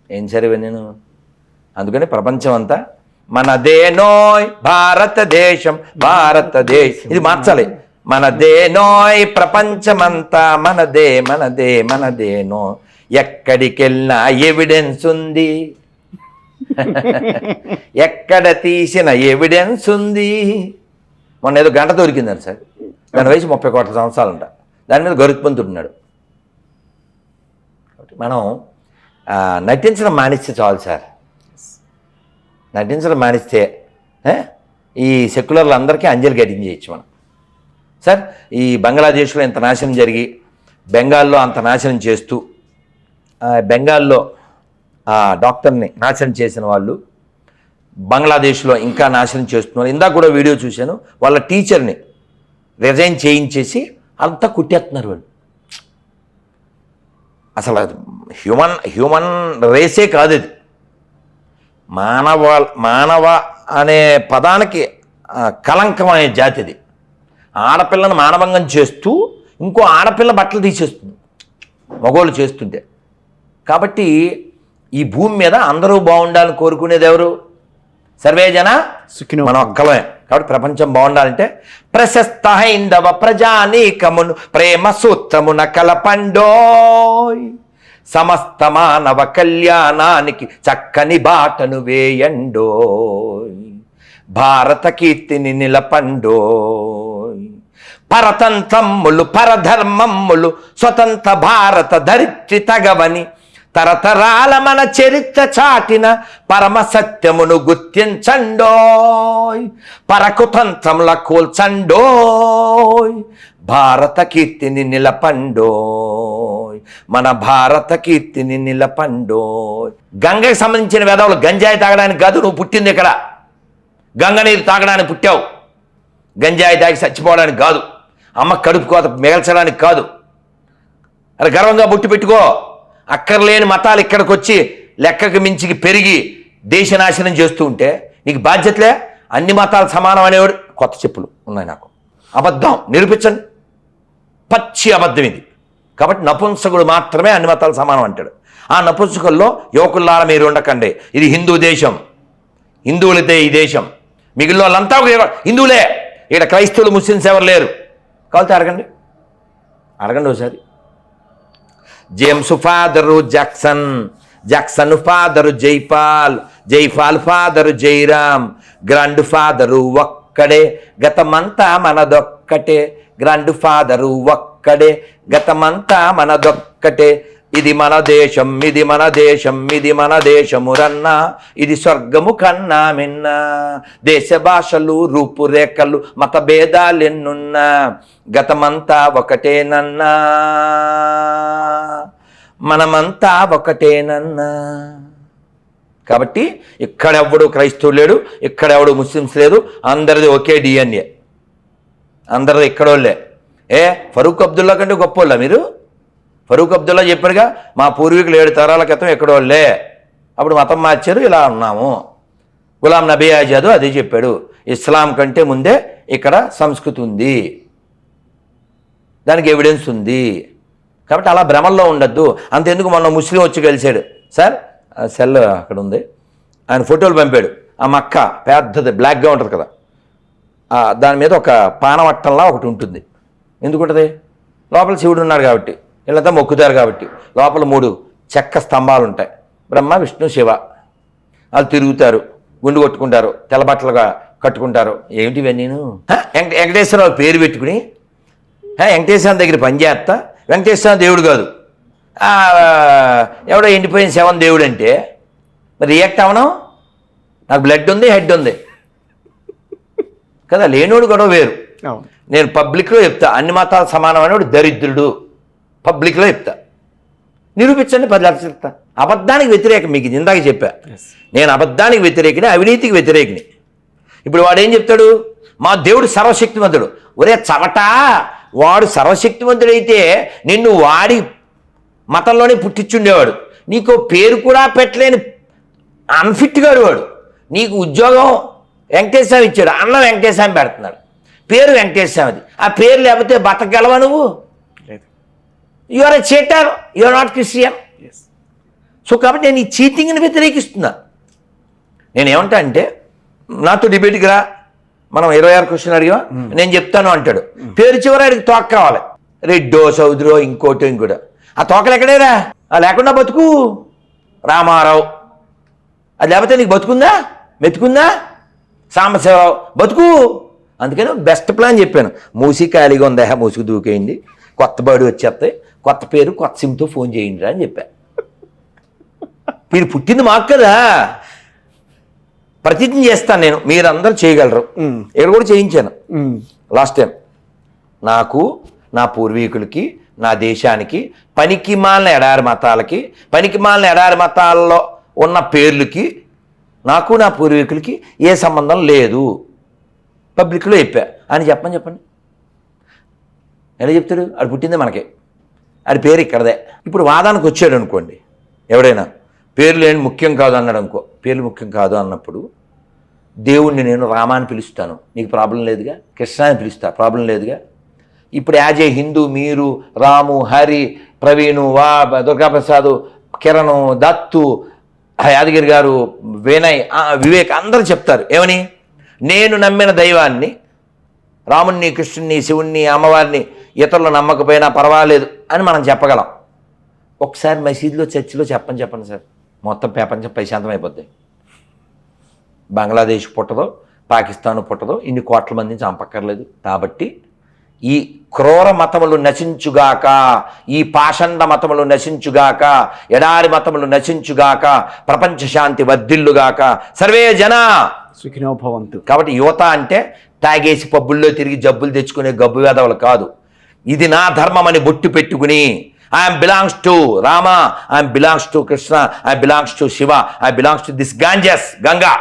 ఏం సరివే నేను అందుకని ప్రపంచం అంతా మనదేనోయ్ భారతదేశం భారతదేశం ఇది మార్చాలి. మనదేనోయ్ ప్రపంచమంతా మనదే మనదే మనదేనో ఎక్కడికెళ్ళినా ఎవిడెన్స్ ఉంది ఎక్కడ తీసిన ఎవిడెన్స్ ఉంది. మొన్న ఏదో గంట దొరికిందని సార్, దాని వయసు 30 కోట్ల సంవత్సరాలు ఉంటా, దాని మీద గరుత్పొందుతున్నాడు. మనం నటించడం మానేస్తే చాలు సార్. నటించడం మానేస్తే ఈ సెక్యులర్లు అందరికీ అంజలి ఘటించేయచ్చు మనం. సార్ ఈ బంగ్లాదేశ్లో ఇంత నాశనం జరిగి బెంగాల్లో అంత నాశనం చేస్తూ బెంగాల్లో డాక్టర్ని నాశనం చేసిన వాళ్ళు బంగ్లాదేశ్లో ఇంకా నాశనం చేస్తున్నారు. ఇందాక కూడా వీడియో చూశాను, వాళ్ళ టీచర్ని రిజైన్ చేయించేసి అంతా కుట్టేస్తున్నారు వాళ్ళు. అసలు అది హ్యూమన్ రేసే కాదు, ఇది మానవ అనే పదానికి కలంకమనే జాతిది. ఆడపిల్లను మానభంగం చేస్తూ ఇంకో ఆడపిల్ల బట్టలు తీసేస్తుంది మగోళ్ళు చేస్తుంటే. కాబట్టి ఈ భూమి మీద అందరూ బాగుండాలని కోరుకునేది ఎవరు? సర్వేజన సుఖినో, మనం ఒక్కలమే. కాబట్టి ప్రపంచం బాగుండాలంటే ప్రశస్త హైందవ ప్రజానీకమును ప్రేమ సూత్రమున కలపండోయ్, సమస్త మానవ కళ్యాణానికి చక్కని బాటను వేయండోయ్, భారత కీర్తిని నిలపండోయ్, పరతంత్రమ్ములు పరధర్మమ్ములు స్వతంత్ర భారత ధరిత్రి తగవని తరతరాల మన చరిత్ర చాటిన పరమ సత్యమును గుర్తించండోయ్, పరకుతంత్రముల కూల్చండోయ్, భారత కీర్తిని నిలపండోయ్, మన భారత కీర్తిని నిలపండోయ్. గంగకి సంబంధించిన వేదవులు గంజాయి తాగడానికి కాదు నువ్వు పుట్టింది ఇక్కడ. గంగ నీరు తాగడానికి పుట్టావు, గంజాయి తాగి చచ్చిపోవడానికి కాదు, అమ్మ కడుపు కోత మిగల్చడానికి కాదు. అది గర్వంగా బొట్టు పెట్టుకో. అక్కర్లేని మతాలు ఇక్కడికి వచ్చి లెక్కకు మించికి పెరిగి దేశ నాశనం చేస్తూ ఉంటే నీకు బాధ్యతలే. అన్ని మతాలు సమానం అనేవాడు. కొత్త చెప్పులు ఉన్నాయి నాకు. అబద్ధం నిరూపించండి, పచ్చి అబద్ధం ఇది. కాబట్టి నపుంసకుడు మాత్రమే అన్ని మతాలు సమానం అంటాడు. ఆ నపుంసకుల్లో యువకుల్లారా మీరు ఉండకండి, ఇది హిందూ దేశం, హిందువులైతే ఈ దేశం, మిగిలిన వాళ్ళంతా హిందువులే, ఇక్కడ క్రైస్తవులు ముస్లిమ్స్ ఎవరు లేరు. కావాలితే అడగండి ఒకసారి. James father Jackson, Jackson father Jaipal, Jaipal father Jairam, grand father ఒక్కడే గతమంతా మనదొక్కటే, గ్రాండ్ ఫాదరు ఒక్కడే గతమంతా మనదొక్కటే, ఇది మన దేశం ఇది మన దేశం ఇది మన దేశమురన్నా, ఇది స్వర్గము కన్నా మిన్నా, దేశ భాషలు రూపురేఖలు మత భేదాలెన్నున్నా, గతమంతా ఒకటేనన్నా మనమంతా ఒకటేనన్నా. కాబట్టి ఇక్కడెవడు క్రైస్తవులు లేడు, ఇక్కడెవడు ముస్లిమ్స్ లేదు, అందరిది ఒకే డిఎన్ఏ, అందరిది ఇక్కడోళ్ళే. ఫరూక్ అబ్దుల్లా కంటే గొప్పోళ్ళ మీరు? ఫరూక్ అబ్దుల్లా చెప్పాడుగా, మా పూర్వీకులు 7 తరాల క్రితం ఎక్కడోళ్ళే, అప్పుడు మతం మార్చారు, ఇలా ఉన్నాము. గులాం నబీ ఆజాద్ అదే చెప్పాడు, ఇస్లాం కంటే ముందే ఇక్కడ సంస్కృతి ఉంది, దానికి ఎవిడెన్స్ ఉంది. కాబట్టి అలా భ్రమల్లో ఉండద్దు. అంతెందుకు మొన్న ముస్లిం వచ్చి కలిశాడు సార్, సెల్ అక్కడ ఉంది, ఆయన ఫోటోలు పంపాడు. ఆ మక్క పెద్దది బ్లాక్గా ఉంటుంది కదా, దాని మీద ఒక పానవట్టంలా ఒకటి ఉంటుంది. ఎందుకుంటుంది? లోపల శివుడు ఉన్నాడు కాబట్టి, వీళ్ళంతా మొక్కుతారు కాబట్టి. లోపల 3 చెక్క స్తంభాలు ఉంటాయి, బ్రహ్మ విష్ణు శివ. వాళ్ళు తిరుగుతారు, గుండు కొట్టుకుంటారు, తెల్లబట్టలుగా కట్టుకుంటారు. ఏమిటివే నేను వెంకటేశ్వరరావు పేరు పెట్టుకుని వెంకటేశ్వర దగ్గర పనిచేస్తా. వెంకటేశ్వర దేవుడు కాదు, ఎవడో ఎండిపోయిన శవం దేవుడు అంటే మరి రియాక్ట్ అవనం. నాకు బ్లడ్ ఉంది, హెడ్ ఉంది కదా, లేనోడు గొడవ వేరు. నేను పబ్లిక్లో చెప్తా, అన్ని మతాలు సమానమైనవాడు దరిద్రుడు, పబ్లిక్లో చెప్తా. నిరూపించండి, 10 లక్షలు చెప్తా. అబద్ధానికి వ్యతిరేకం, మీకు ఇందాక చెప్పా, నేను అబద్ధానికి వ్యతిరేకిని, అవినీతికి వ్యతిరేకిని. ఇప్పుడు వాడు ఏం చెప్తాడు? మా దేవుడు సర్వశక్తివంతుడు. ఒరే చవటా, వాడు సర్వశక్తివంతుడైతే నిన్ను వాడి మతంలోనే పుట్టించుండేవాడు. నీకు పేరు కూడా పెట్టలేని అన్ఫిట్గాడు వాడు. నీకు ఉద్యోగం వెంకటేశ్వర ఇచ్చాడు, అన్నం వెంకటేశ్వర పెడుతున్నాడు. పేరు వెంకటేశ్వరది. ఆ పేరు లేకపోతే బతకగలవా నువ్వు? You are a cheater, you are not Christian. So కాబట్టి నేను ఈ చీటింగ్ని వ్యతిరేకిస్తున్నా. నేనేమంటా అంటే నాతో డిబేట్కి రా, మనం 26 క్వశ్చన్ అడిగా, నేను చెప్తాను అంటాడు. పేరు చివరి అడిగి తోక కావాలి, రెడ్డో సౌదరో ఇంకోటో. ఆ తోకలు ఎక్కడేరా? లేకుండా బతుకు రామారావు. అది లేకపోతే నీకు బతుకుందా? మెతుకుందా? సాంబశివరావు బతుకు. అందుకని బెస్ట్ ప్లాన్ చెప్పాను. మూసి ఖాళీగా ఉందా, మూసికి దూకేయండి, కొత్త బడి వచ్చేస్తాయి, కొత్త పేరు కొత్త సిమ్తో ఫోన్ చేయండి అని చెప్పా. మీరు పుట్టింది మాకు కదా, ప్రతిజ్ఞ చేస్తాను నేను, మీరందరూ చేయగలరు. ఇక్కడ కూడా చేయించాను లాస్ట్ టైం. నాకు, నా పూర్వీకులకి, నా దేశానికి, పనికిమాలిన ఎడారి మతాలకి, పనికిమాలిన ఎడారి మతాల్లో ఉన్న పేర్లకి నాకు, నా పూర్వీకులకి ఏ సంబంధం లేదు. పబ్లిక్లో చెప్పా అని చెప్పండి. ఎలా చెప్తాడు? ఆడు పుట్టిందే మనకే, ఆడి పేరు ఇక్కడదే. ఇప్పుడు వాదానికి వచ్చాడు అనుకోండి, ఎవడైనా పేర్లు ఏంటి ముఖ్యం కాదు అన్నాడు అనుకో. పేర్లు ముఖ్యం కాదు అన్నప్పుడు దేవుణ్ణి నేను రామాని పిలుస్తాను, నీకు ప్రాబ్లం లేదుగా. కృష్ణాని పిలుస్తా, ప్రాబ్లం లేదుగా. ఇప్పుడు యాజ్ ఏ హిందూ మీరు రాము, హరి, ప్రవీణు, దుర్గాప్రసాద్, కిరణ్, దత్తు, యాదగిరి గారు, వినయ్, వివేక్ అందరూ చెప్తారు ఏమని? నేను నమ్మిన దైవాన్ని, రాముణ్ణి, కృష్ణుణ్ణి, శివుణ్ణి, అమ్మవారిని ఇతరులు నమ్మకపోయినా పర్వాలేదు అని మనం చెప్పగలం. ఒకసారి మసీదులో, చర్చిలో చెప్పండి సార్, మొత్తం ప్రపంచం ప్రశాంతం అయిపోద్ది. బంగ్లాదేశ్ పుట్టదో, పాకిస్తాన్ పుట్టదో, ఇన్ని కోట్ల మందిని చంపక్కర్లేదు. కాబట్టి ఈ క్రూర మతములు నశించుగాక, ఈ పాషండ మతములు నశించుగాక, ఎడారి మతములు నశించుగాక, ప్రపంచ శాంతి వర్ధిల్లుగాక, సర్వే జన సుఖినో భవంతు. కాబట్టి యువత అంటే తాగేసి పబ్బుల్లో తిరిగి జబ్బులు తెచ్చుకునే గబ్బు వేదవులు కాదు. ఇది నా ధర్మం అని బొట్టు పెట్టుకుని I'm belongs to Rama, I'm belongs to Krishna, I belongs to Shiva, I belongs to this Ganga.